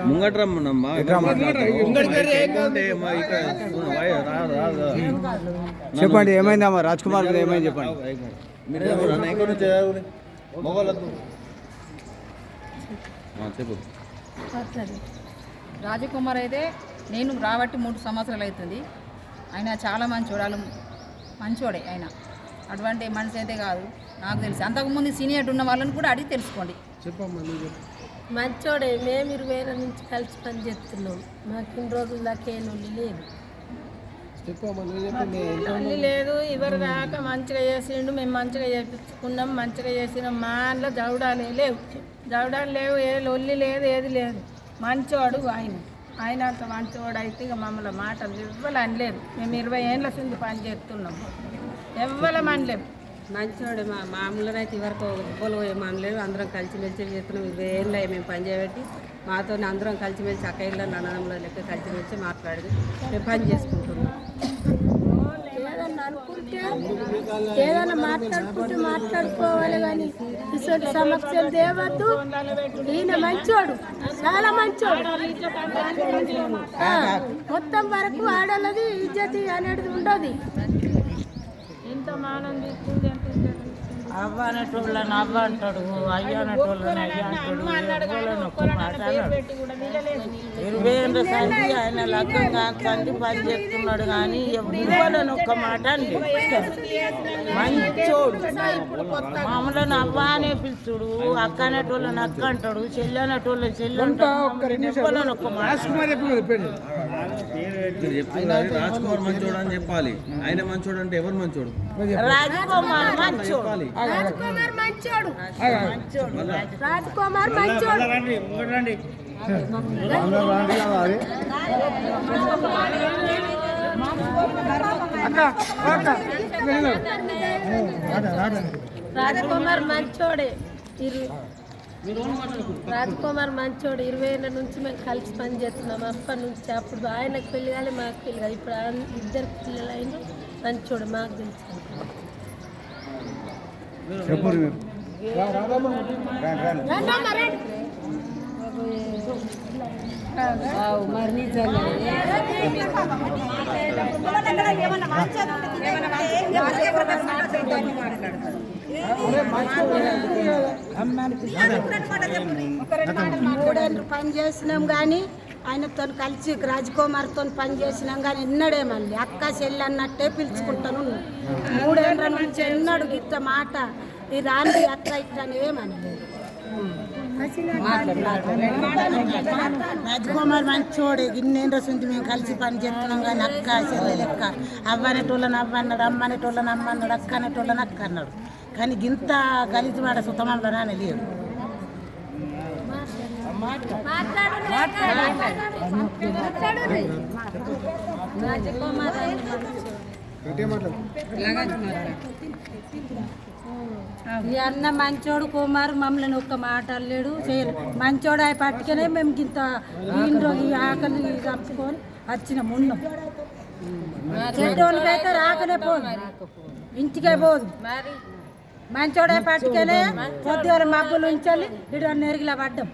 ముంగట్రమ్మా చెప్పండి ఏమైందమ్మా రాజ్ కుమార్ మీద ఏమైంది చెప్పండి. చెప్పు. రాజకుమార్ అయితే నేను రాబట్టి 3 సంవత్సరాలు అవుతుంది. ఆయన చాలా మంచోడే ఆయన. అటువంటి మనిషి అయితే కాదు నాకు తెలిసి. అంతకుముందు సీనియర్ ఉన్న వాళ్ళని కూడా అడిగి తెలుసుకోండి. మంచోడే. మేము 20 ఏళ్ళ నుంచి కలిసి పని చేస్తున్నాం. మాకు ఇన్ని రోజుల దాకా ఏ నొల్లి లేదు. నొల్లి లేదు. ఇవరి దాకా మంచిగా చేసిండు. మేము మంచిగా చేపించుకున్నాం, మంచిగా చేసినాం. మా అందులో జవడాలే లేవు, ఏ లొల్లి లేదు, ఏది లేదు. మంచోడు ఆయన అంత మంచోడు అయితే ఇక మమ్మల్ని మాటలు ఎవ్వరు అనలేదు. మేము 20 ఏళ్ళ నుంచి పని చేస్తున్నాం. ఎవ్వరం అనలేము. మంచివాడు. మామూలుగా అయితే ఇవరకు ఒక్కలు ఏమనలేదు. అందరం కలిసిమెలిసి చేస్తున్నాం. 20 ఏళ్ళు మేము పని చేయబట్టి మాతో అందరం కలిసిమెలిసి అక్కయ్యలో అన్నదమ్ముల లెక్క కలిసిమెలిసి మాట్లాడేది మేము పని చేసుకుంటున్నాం. ఏదైనా మాట్లాడుకోవాలి కానీ ఇటువంటి సమస్యలు తేవద్దు. ఈయన మంచోడు, చాలా మంచోడు. మొత్తం వరకు ఆడలది ఇజ్జతి అనేది ఉండదు. ఇంత మానం తీసుకుంది అవ్వ అనేటోళ్ళని అవ్వ అంటాడు, అయ్య అనేటోళ్ళని అయ్య అంటాడు. 20 ఏళ్ళ సంది ఆయన లగ్గం కాంతి పని చేస్తున్నాడు కానీ ఇవ్వాలని ఒక్క మాట అండి. మంచోడు. మామూలు అవ్వ అనే పిలుచుడు, అక్క అనేటోళ్ళని అక్క అంటాడు, చెల్లి అనేటోళ్ళని చెల్లి అంటాడు. ఇవ్వాలని ఒక్క మాట. రాజ్ కుమార్ మంచోడు అని చెప్పాలి. ఆయన మంచోడు అంటే ఎవరు మంచోడు? రాజకుమార్ మంచోడు. రాజకుమార్ మంచోడు. రాజకుమార్ మంచోడే. రాజకుమార్ మంచోడు. 20 ఏళ్ళ నుంచి మేము కలిసి పని చేస్తున్నాం. అప్పటి నుంచి అప్పుడు ఆయనకు పెళ్ళి కాలే, మాకు పెళ్ళి కాదు. ఇప్పుడు 2 పిల్లలు అయినా మంచోడు. మాకు తెలుసు. మరి నిజంగా మూడేళ్ళు పని చేసినాం కానీ ఆయనతో కలిసి రాజకుమార్తో పని చేసినాం కానీ ఎన్నడే మళ్ళీ అక్క చెల్లి అన్నట్టే పిలుచుకుంటాను. 3 ఏళ్ళ నుంచి ఎన్నడు గిట్ట మాట ఈ రాండి అట్లా ఇట్లా ఏమనలేదు. రాజకుమార్ మంచోడే. ఇన్నేళ్ళ నుంచి మేము కలిసి పని చేస్తున్నాం కానీ అక్క చెల్లె లెక్క. అవ్వనేటోళ్ళని అవ్వన్నాడు, అమ్మనేటోళ్ళని అమ్మన్నాడు, అక్క అనేటోళ్ళని అక్క అన్నాడు. కానీ గింత కలిసి మాట సుతమంలో నానే లేదు. ఈ అన్న మంచోడు కుమారు మమ్మల్ని ఒక్క మాట అల్లేడు చేయలేదు. మంచోడు అవి పట్టుకనే మేము ఇంత ఈ ఆకలి కప్పుకొని వచ్చిన ఉన్నాం. చెడ్డోళ్ళకైతే రాకనే పోదు, ఇంటికే పోదు. మంచోడే పట్టుకనే పొద్దున మబ్బులు ఉంచాలి. ఇటు నెరిగిలా పడ్డం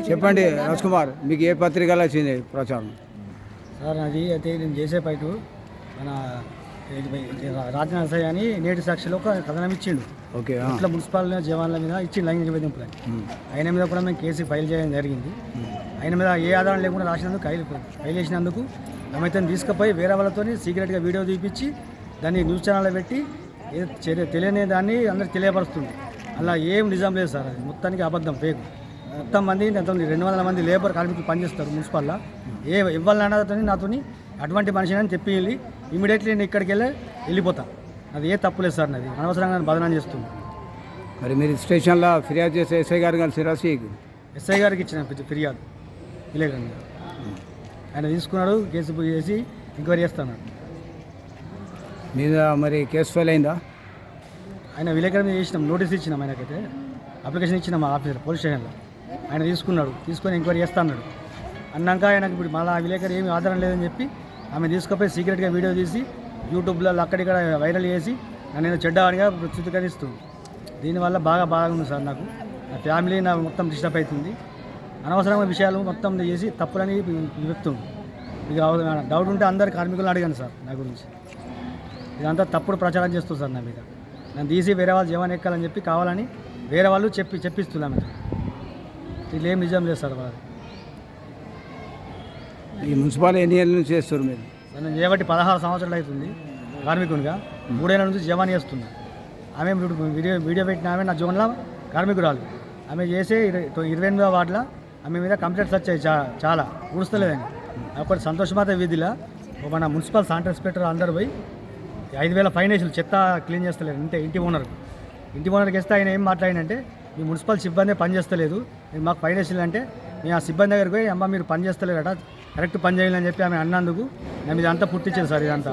చెప్పండి రాజ్ కుమార్, మీకు ఏ పత్రికలో వచ్చింది ప్రచారం? సార్ అది అయితే నేను చేసే పైటు మన రాజనరసయ్య అని నేటి సాక్షిలో ఒక కథనం ఇచ్చిండు. ఓకే, ఇట్లా మున్సిపాలిటీ జవాన్ల మీద ఇచ్చి లైంగిక వేధింపులని ఆయన మీద కూడా మేము కేసు ఫైల్ చేయడం జరిగింది. ఆయన మీద ఏ ఆధారం లేకుండా రాసినందుకు ఫైల్ చేసినందుకు ఆమెతో తీసుకుపోయి వేరే వాళ్ళతో సీక్రెట్గా వీడియో చూపించి దాన్ని న్యూస్ ఛానల్లో పెట్టి తెలియని దాన్ని అందరికి తెలియపరుస్తుంది. అలా ఏం నిజం లేదు సార్. అది మొత్తానికి అబద్ధం, ఫేక్. మొత్తం మంది 200 మంది లేబర్ కార్మికులు పనిచేస్తారు మున్సిపల్లో. ఇవ్వాలన్నతో నాతో అటువంటి మనిషిని అని చెప్పి ఇమీడియట్లీ నేను ఇక్కడికి వెళ్ళిపోతాను. అది ఏ తప్పులేదు సార్. నాది అనవసరంగా నన్ను బదనాం చేస్తుంది. మరి మీరు స్టేషన్లో ఫిర్యాదు చేస్తే ఎస్ఐ గారు కలిసి రాసి ఎస్ఐ గారికి ఇచ్చిన ఫిర్యాదు విలేకరంగా. ఆయన తీసుకున్నాడు, కేసు చేసి ఎంక్వైరీ చేస్తున్నాడు. మీద మరి కేసు ఫైల్ అయిందా? ఆయన విలేకరం మీద చేసినాం, నోటీస్ ఇచ్చినాం. ఆయనకైతే అప్లికేషన్ ఇచ్చినాం మా ఆఫీసర్ పోలీస్ స్టేషన్లో. ఆయన తీసుకున్నాడు, తీసుకొని ఎంక్వైరీ చేస్తా అన్నాడు. అన్నాక ఆయనకు ఇప్పుడు మళ్ళీ ఆ విలేకరు ఏమి ఆధారం లేదని చెప్పి ఆమె తీసుకుపోయి సీక్రెట్గా వీడియో తీసి యూట్యూబ్లో అక్కడిక్కడ వైరల్ చేసి నేను చెడ్డవాడిగా చిత్రీకరిస్తుంది. దీనివల్ల బాగా ఉంది సార్. నాకు నా ఫ్యామిలీ నా మొత్తం డిస్టర్బ్ అవుతుంది. అనవసరమైన విషయాలు మొత్తం చేసి తప్పులని చెప్తుంది. ఇక డౌట్ ఉంటే అందరు కార్మికులను అడిగాను సార్ నా గురించి. ఇదంతా తప్పుడు ప్రచారం చేస్తుంది సార్ నా మీద. నన్ను తీసి వేరే వాళ్ళు జీవనం ఎక్కాలని చెప్పి కావాలని వేరే వాళ్ళు చెప్పిస్తున్నాను. ఇది ఏం నిజం లేదు సార్. వాళ్ళది ఈ మున్సిపాలిటీ ఎన్ని ఏళ్ళ నుంచి చేస్తారు మీరు? నేను చేయబట్టి 16 సంవత్సరాలు అవుతుంది కార్మికునిగా. 3 ఏళ్ళ నుంచి జవాన్ చేస్తున్నా. ఆమె వీడియో పెట్టిన ఆమె నా జోన్లో కార్మికురాలు. ఆమె చేసే 28వ వార్డులో ఆమె మీద కంప్లైంట్స్ వచ్చాయి చాలా ఊడుస్తలేదని. అప్పుడు సంతోషమాత వీధిలో మన మున్సిపల్ శానిటరీ ఇన్స్పెక్టర్ అందరూ పోయి 5,000 ఫైన్ వేసి చెత్త క్లీన్ చేస్తలేరు. అంటే ఇంటి ఓనర్కి వేస్తే ఆయన ఏం మాట్లాడినంటే మీ మున్సిపల్ సిబ్బంది పని చేస్తలేదు, మీరు మాకు ఫైన్ వేసిందంటే మేము ఆ సిబ్బంది దగ్గరికి పోయి అమ్మ మీరు పని చేస్తలేరట, కరెక్ట్ పని చేయాలని చెప్పి ఆమె అన్నందుకు మేము ఇదంతా పుట్టించారు సార్. ఇదంతా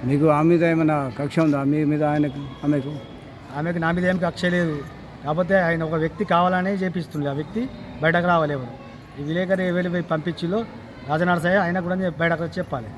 మీకు ఆమె మీద ఏమైనా కక్ష ఉందా? మీ మీద ఆమెకు నా మీద ఏం కక్ష లేదు. కాకపోతే ఆయన ఒక వ్యక్తి కావాలనే చేపిస్తుంది. ఆ వ్యక్తి బయటకు రావాలి. ఎవరు ఈ విలేకరు వెళ్ళి పంపించిలో రాజనరసయ్య ఆయన కూడా బయటకు చెప్పాలి.